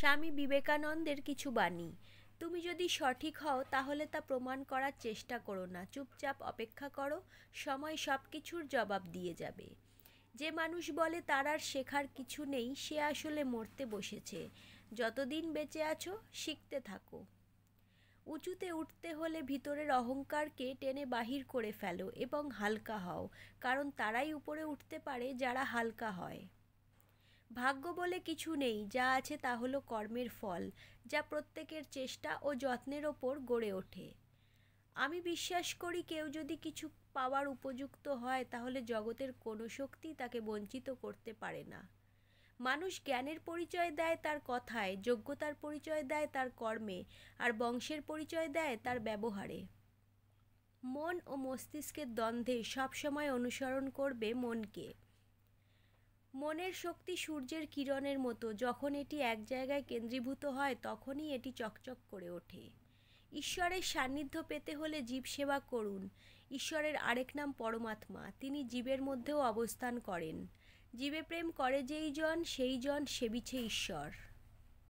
স্বামী বিবেকানন্দের কিছু বাণী। তুমি যদি সঠিক হও তাহলে তা প্রমাণ করার চেষ্টা করো না, চুপচাপ অপেক্ষা করো, সময় সব কিছুর জবাব দিয়ে যাবে। যে মানুষ বলে তার আর শেখার কিছু নেই, সে আসলে মরতে বসেছে। যতদিন বেঁচে আছো শিখতে থাকো। উঁচুতে উঠতে হলে ভিতরের অহংকারকে টেনে বাহির করে ফেলো এবং হালকা হও, কারণ তারাই উপরে উঠতে পারে যারা হালকা হয়। ভাগ্য বলে কিছু নেই, যা আছে তা হলো কর্মের ফল, যা প্রত্যেকের চেষ্টা ও যত্নের ওপর গড়ে ওঠে। আমি বিশ্বাস করি কেউ যদি কিছু পাওয়ার উপযুক্ত হয় তাহলে জগতের কোনো শক্তি তাকে বঞ্চিত করতে পারে না। মানুষ জ্ঞানের পরিচয় দেয় তার কথায়, যোগ্যতার পরিচয় দেয় তার কর্মে, আর বংশের পরিচয় দেয় তার ব্যবহারে। মন ও মস্তিষ্কের দ্বন্দ্বে সবসময় অনুসরণ করবে মনকে। মনের শক্তি সূর্যের কিরণের মতো, যখন এটি এক জায়গায় কেন্দ্রীভূত হয় তখনই এটি চকচক করে ওঠে। ঈশ্বরের সান্নিধ্য পেতে হলে জীব সেবা করুন। ঈশ্বরের আরেক নাম পরমাত্মা, তিনি জীবের মধ্যেও অবস্থান করেন। জীবে প্রেম করে যেই জন সেই জন সেবিছে ঈশ্বর।